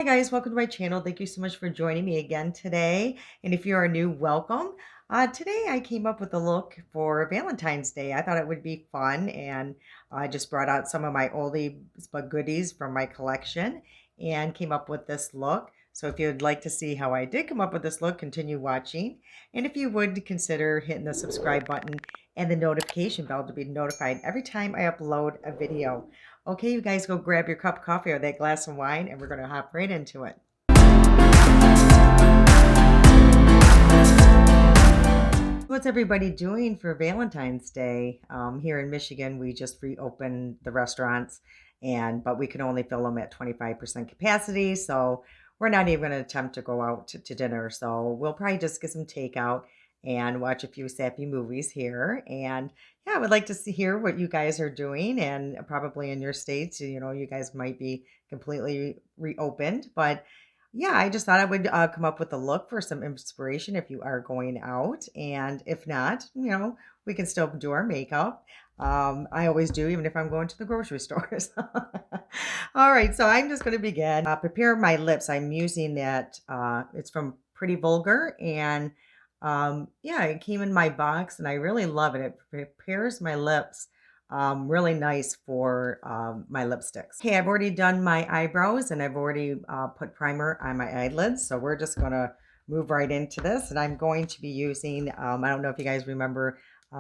Hi guys, welcome to my channel. Thank you so much for joining me again today. And if you are new, welcome. Today I came up with a look for Valentine's Day. I thought it would be fun, and I just brought out some of my oldies but goodies from my collection and came up with this look. So if you'd like to see how I did come up with this look, continue watching. And if you would consider hitting the subscribe button and the notification bell to be notified every time I upload a video. Okay, you guys go grab your cup of coffee or that glass of wine, and we're going to hop right into it. What's everybody doing for Valentine's Day? Here in Michigan, we just reopened the restaurants, but we can only fill them at 25% capacity. So we're not even going to attempt to go out to dinner. So we'll probably just get some takeout and watch a few sappy movies here. And yeah, I would like to hear what you guys are doing, and probably in your states, you guys might be completely reopened, but yeah, I just thought I would come up with a look for some inspiration if you are going out. And if not, we can still do our makeup. I always do, even if I'm going to the grocery stores. All right, so I'm just going to begin. Prepare my lips. I'm using that. It's from Pretty Vulgar. And yeah, it came in my box and I really love it. It prepares my lips really nice for my lipsticks. Okay, I've already done my eyebrows and I've already put primer on my eyelids. So we're just going to move right into this. And I'm going to be using, I don't know if you guys remember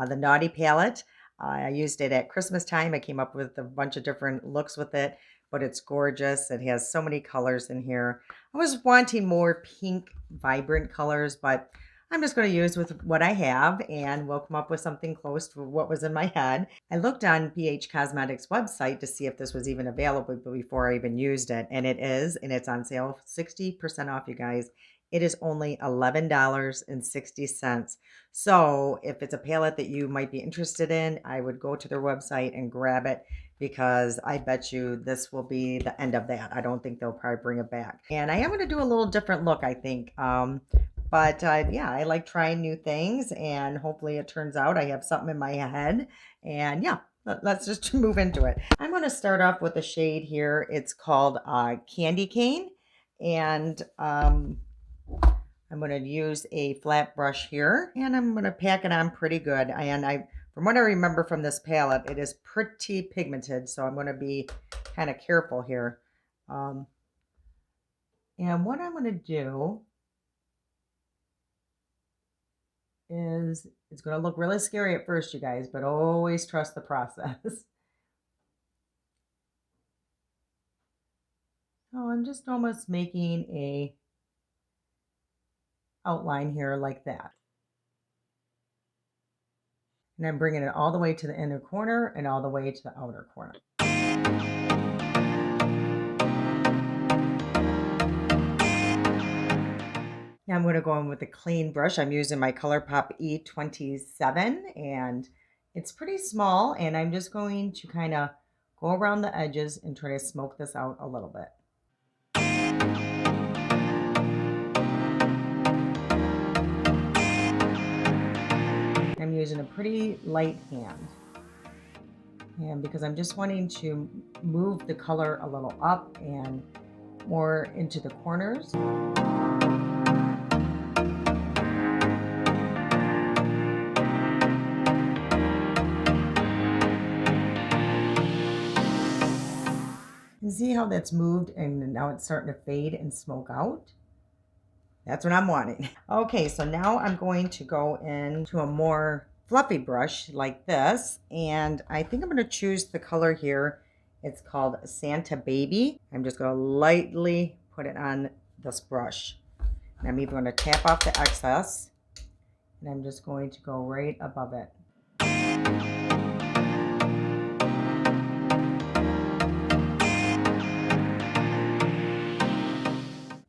the Naughty palette. I used it at Christmas time. I came up with a bunch of different looks with it, but it's gorgeous. It has so many colors in here. I was wanting more pink, vibrant colors, but I'm just going to use with what I have, and we'll come up with something close to what was in my head. I looked on PH Cosmetics website to see if this was even available before I even used it, and it is, and it's on sale 60% off, you guys. It is only $11.60. So if it's a palette that you might be interested in, I would go to their website and grab it, because I bet you this will be the end of that. I don't think they'll probably bring it back. And I am going to do a little different look, I think. But yeah, I like trying new things, and hopefully it turns out I have something in my head. And yeah, let's just move into it. I'm going to start off with a shade here. It's called Candy Cane. And I'm going to use a flat brush here, and I'm going to pack it on pretty good. And from what I remember from this palette, it is pretty pigmented, so I'm going to be kind of careful here. And what I'm going to do is, it's going to look really scary at first, you guys, but always trust the process. So I'm just almost making a outline here like that. And I'm bringing it all the way to the inner corner and all the way to the outer corner. Now I'm going to go in with a clean brush. I'm using my ColourPop E27, and it's pretty small, and I'm just going to kind of go around the edges and try to smoke this out a little bit. I'm using a pretty light hand, and because I'm just wanting to move the color a little up and more into the corners. You see how that's moved, and now it's starting to fade and smoke out? That's what I'm wanting. Okay, so now I'm going to go into a more fluffy brush like this, and I think I'm going to choose the color here. It's called Santa Baby. I'm just going to lightly put it on this brush. And I'm even going to tap off the excess, and I'm just going to go right above it.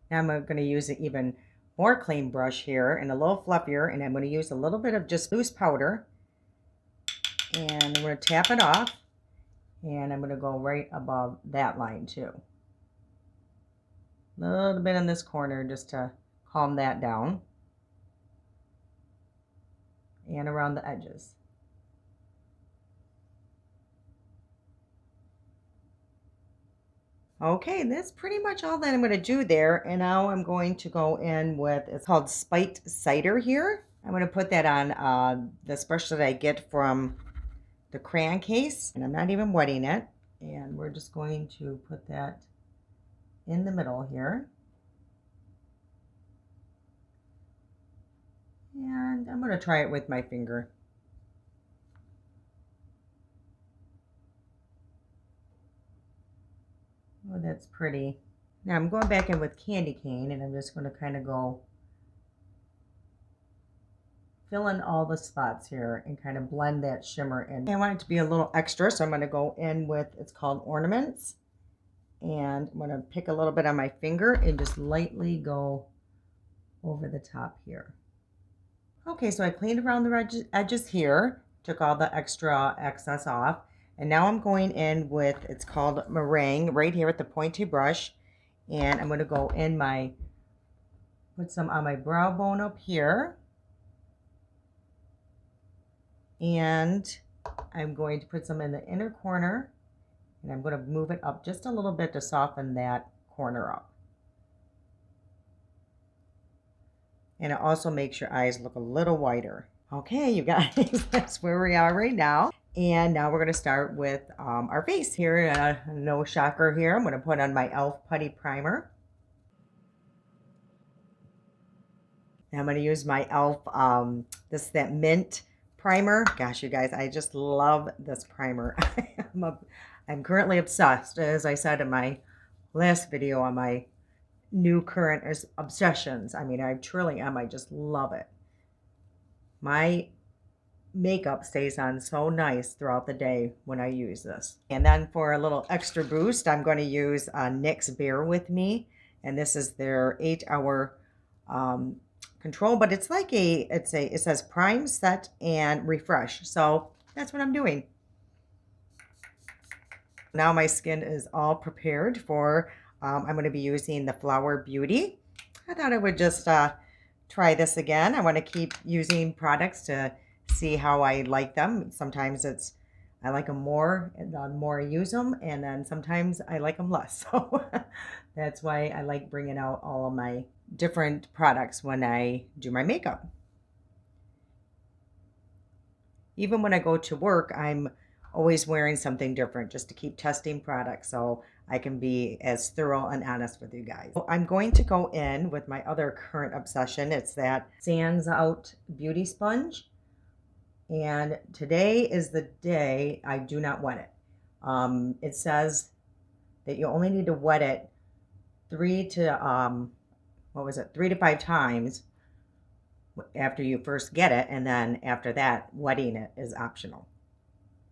Now I'm going to use an even more clean brush here and a little fluffier, and I'm going to use a little bit of just loose powder, and I'm going to tap it off, and I'm going to go right above that line too. A little bit in this corner just to calm that down, and around the edges. Okay, that's pretty much all that I'm going to do there. And now I'm going to go in with, it's called Spiked Cider here. I'm going to put that on this brush that I get from the crayon case. And I'm not even wetting it. And we're just going to put that in the middle here. And I'm going to try it with my finger. Oh, that's pretty. Now I'm going back in with candy cane and I'm just going to kind of go fill in all the spots here and kind of blend that shimmer in. I want it to be a little extra, so I'm going to go in with, it's called Ornaments. And I'm going to pick a little bit on my finger and just lightly go over the top here. Okay, so I cleaned around the edges here, took all the extra excess off. And now I'm going in with, it's called Meringue, right here with the pointy brush. And I'm going to go in put some on my brow bone up here. And I'm going to put some in the inner corner. And I'm going to move it up just a little bit to soften that corner up. And it also makes your eyes look a little whiter. Okay, you guys, that's where we are right now. And now we're going to start with our face here. No shocker here. I'm going to put on my e.l.f. Putty Primer. And I'm going to use my e.l.f. That mint primer. Gosh, you guys, I just love this primer. I'm currently obsessed, as I said in my last video on my new current obsessions. I mean, I truly am. I just love it. My makeup stays on so nice throughout the day when I use this. And then for a little extra boost, I'm going to use NYX Bear With Me. And this is their 8-hour control, but it's like it says prime, set, and refresh. So that's what I'm doing. Now my skin is all prepared for, I'm going to be using the Flower Beauty. I thought I would just try this again. I want to keep using products to see how I like them. Sometimes I like them more, and the more I use them, and then sometimes I like them less. So that's why I like bringing out all of my different products when I do my makeup. Even when I go to work, I'm always wearing something different just to keep testing products so I can be as thorough and honest with you guys. So I'm going to go in with my other current obsession. It's that Stands Out Beauty Sponge. And today is the day I do not wet it. It says that you only need to wet it 3 to 5 times after you first get it, and then after that, wetting it is optional.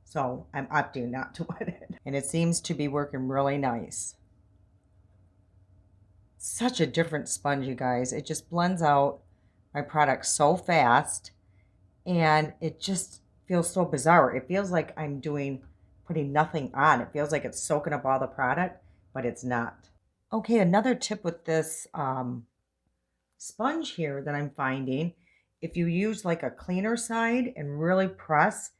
So I'm opting not to wet it. And it seems to be working really nice. Such a different sponge, you guys. It just blends out my product so fast. And it just feels so bizarre. It feels like I'm putting nothing on. It feels like it's soaking up all the product, but it's not. Okay, another tip with this sponge here that I'm finding, if you use like a cleaner side and really press,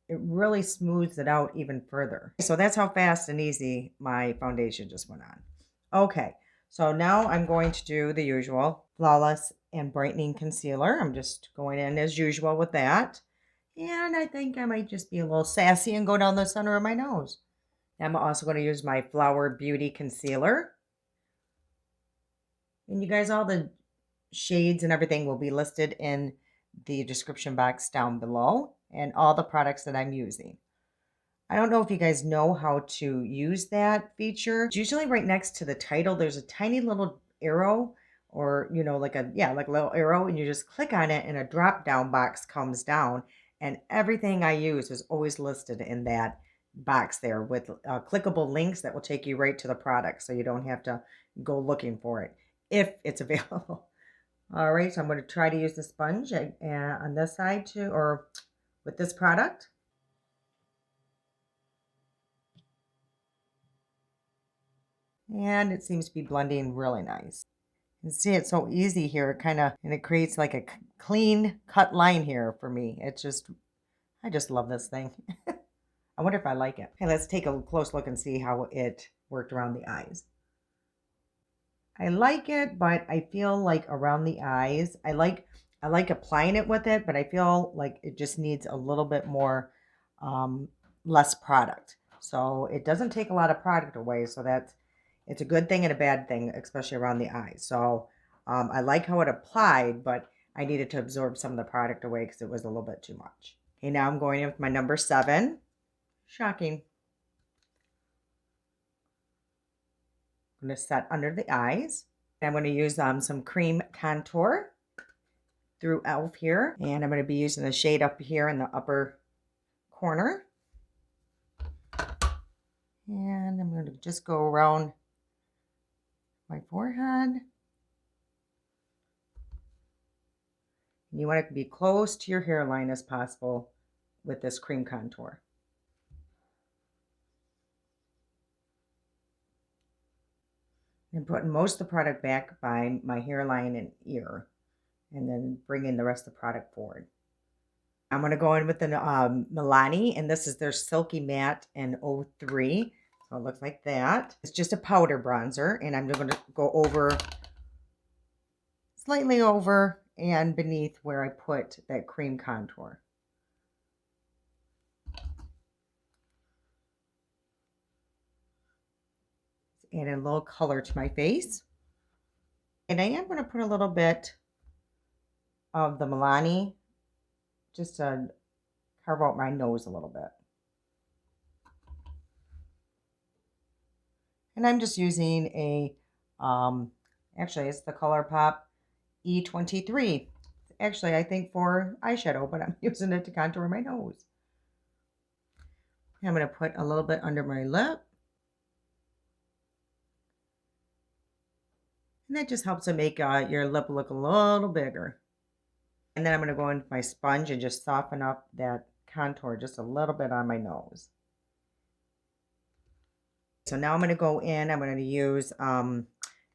it really smooths it out even further. So that's how fast and easy my foundation just went on. Okay, so now I'm going to do the usual Flawless and Brightening Concealer. I'm just going in as usual with that. And I think I might just be a little sassy and go down the center of my nose. I'm also going to use my Flower Beauty Concealer. And you guys, all the shades and everything will be listed in the description box down below, and all the products that I'm using. I don't know if you guys know how to use that feature. It's usually right next to the title. There's a tiny little arrow, or like a little arrow, and you just click on it and a drop down box comes down, and everything I use is always listed in that box there with clickable links that will take you right to the product, so you don't have to go looking for it if it's available. All right, so I'm going to try to use the sponge on this side too, or with this product. And it seems to be blending really nice. You can see it's so easy here, and it creates like a clean cut line here for me. I just love this thing. I wonder if I like it. Okay, let's take a close look and see how it worked around the eyes. I like it, but I feel like around the eyes, I like applying it with it, but I feel like it just needs a little bit more um, less product. So it doesn't take a lot of product away. So it's a good thing and a bad thing, especially around the eyes. So I like how it applied, but I needed to absorb some of the product away because it was a little bit too much. Okay, now I'm going in with my number 7. Shocking. I'm going to set under the eyes. I'm going to use some cream contour through e.l.f. here. And I'm going to be using the shade up here in the upper corner. And I'm going to just go around my forehead. You want it to be close to your hairline as possible with this cream contour. And putting most of the product back by my hairline and ear, and then bringing the rest of the product forward. I'm going to go in with the Milani, and this is their Silky Matte in 03. So it looks like that. It's just a powder bronzer, and I'm going to go over, slightly over and beneath where I put that cream contour. Add a little color to my face. And I am going to put a little bit of the Milani just to carve out my nose a little bit. And I'm just using a, actually it's the ColourPop E23. Actually, I think for eyeshadow, but I'm using it to contour my nose. I'm going to put a little bit under my lip. And that just helps to make your lip look a little bigger. And then I'm going to go in with my sponge and just soften up that contour just a little bit on my nose. So now I'm going to go in, I'm going to use my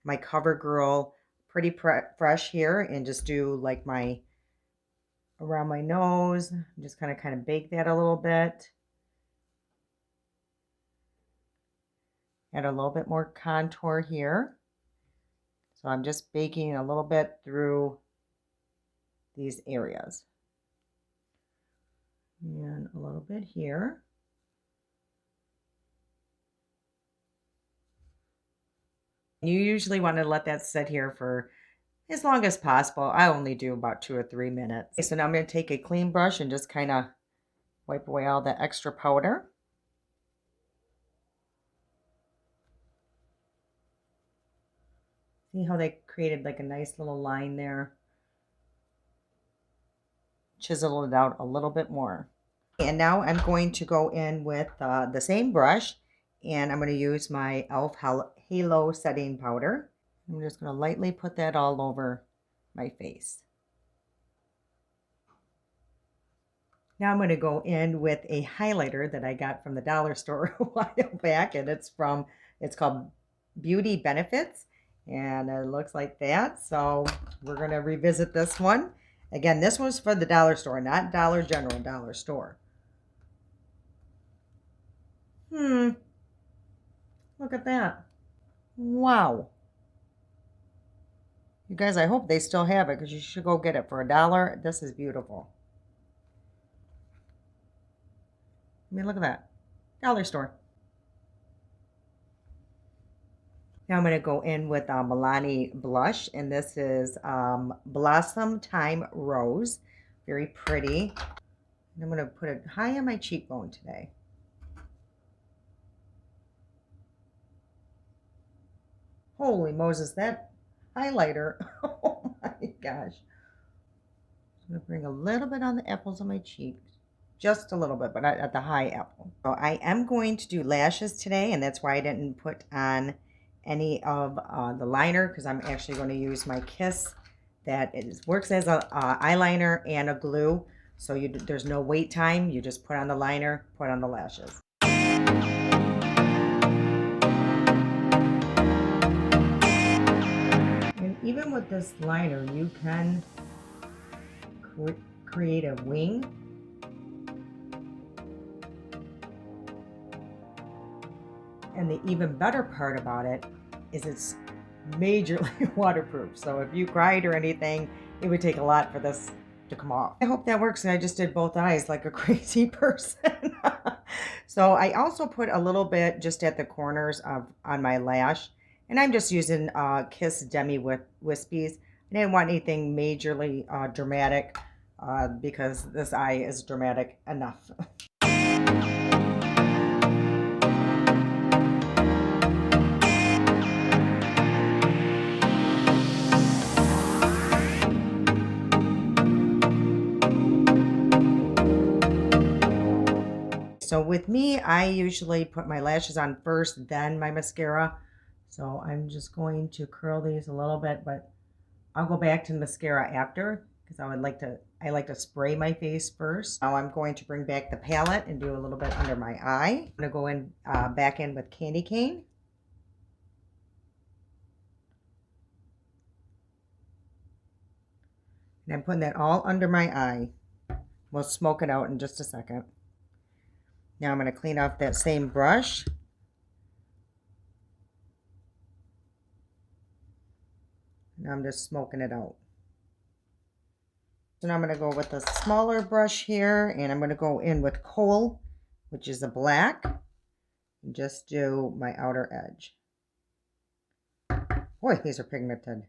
CoverGirl Pretty Fresh here and just do like my, around my nose. I'm just kind of bake that a little bit. Add a little bit more contour here. So I'm just baking a little bit through these areas. And a little bit here. You usually want to let that sit here for as long as possible. I only do about 2 or 3 minutes. Okay, so now I'm going to take a clean brush and just kind of wipe away all the extra powder. See how they created like a nice little line there? Chisel it out a little bit more. And now I'm going to go in with the same brush, and I'm going to use my e.l.f. Halo Setting Powder. I'm just going to lightly put that all over my face. Now I'm going to go in with a highlighter that I got from the dollar store a while back, and it's called Beauty Benefits, and it looks like that. So we're going to revisit this one. Again, this was for the dollar store, not Dollar General, dollar store. Look at that. Wow. You guys, I hope they still have it because you should go get it for $1. This is beautiful. I mean, look at that. Dollar store. Now I'm going to go in with Milani blush, and this is Blossom Time Rose. Very pretty. And I'm going to put it high on my cheekbone today. Holy Moses, that highlighter. Oh my gosh. I'm going to bring a little bit on the apples of my cheeks. Just a little bit, but at the high apple. So I am going to do lashes today, and that's why I didn't put on any of the liner, because I'm actually going to use my Kiss that works as a eyeliner and a glue. So there's no wait time. You just put on the liner, put on the lashes. And even with this liner, you can create a wing. And the even better part about it is it's majorly waterproof. So if you cried or anything, it would take a lot for this to come off. I hope that works. I just did both eyes like a crazy person. So I also put a little bit just at the corners of on my lash. And I'm just using Kiss Demi Wispies. I didn't want anything majorly dramatic because this eye is dramatic enough. So with me, I usually put my lashes on first, then my mascara. So I'm just going to curl these a little bit, but I'll go back to the mascara after because I like to spray my face first. Now I'm going to bring back the palette and do a little bit under my eye. I'm gonna go in back in with Candy Cane. And I'm putting that all under my eye. We'll smoke it out in just a second. Now I'm going to clean off that same brush. Now I'm just smoking it out. So now I'm going to go with a smaller brush here, and I'm going to go in with Kohl, which is a black, and just do my outer edge. Boy, these are pigmented.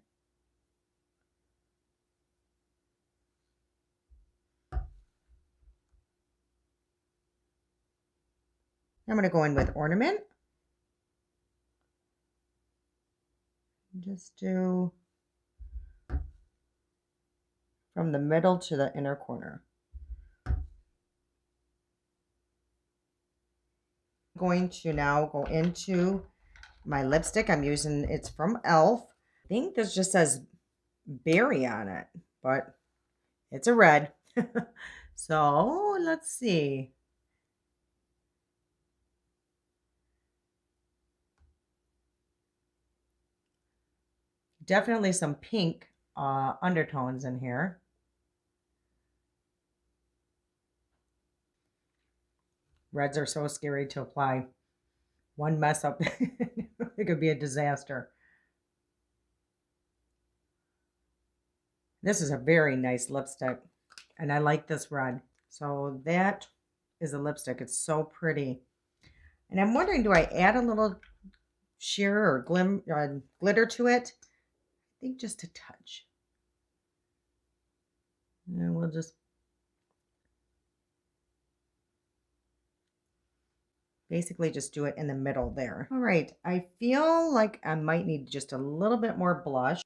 I'm going to go in with Ornament. Just do from the middle to the inner corner. I'm going to now go into my lipstick. I'm using, it's from e.l.f. I think this just says berry on it, but it's a red. So let's see. Definitely some pink undertones in here. Reds are so scary to apply. One mess up, it could be a disaster. This is a very nice lipstick, and I like this red. So that is a lipstick. It's so pretty. And I'm wondering, do I add a little sheer or glitter to it? I think just a touch. And we'll just basically just do it in the middle there. All right, I feel like I might need just a little bit more blush.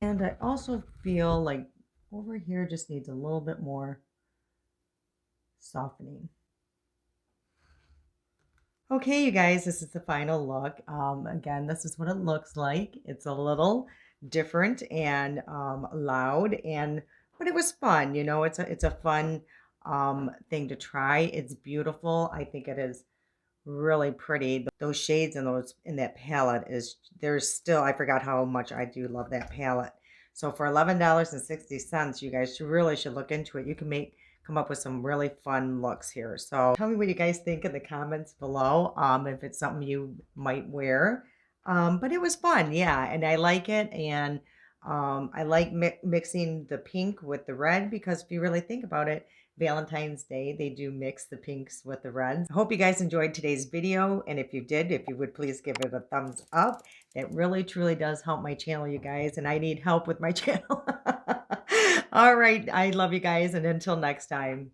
And I also feel like over here just needs a little bit more softening. Okay, you guys, this is the final look. Again, this is what it looks like. It's a little different and loud, but it was fun. You know, it's a fun thing to try. It's beautiful. I think it is really pretty. Those shades and those in that palette there's still, I forgot how much I do love that palette. So for $11.60, you guys really should look into it. You can come up with some really fun looks here. So tell me what you guys think in the comments below, if it's something you might wear. But it was fun, yeah, and I like it. And I like mixing the pink with the red because if you really think about it, Valentine's Day, they do mix the pinks with the reds. I hope you guys enjoyed today's video. And if you did, if you would please give it a thumbs up. That really, truly does help my channel, you guys. And I need help with my channel. All right. I love you guys. And until next time.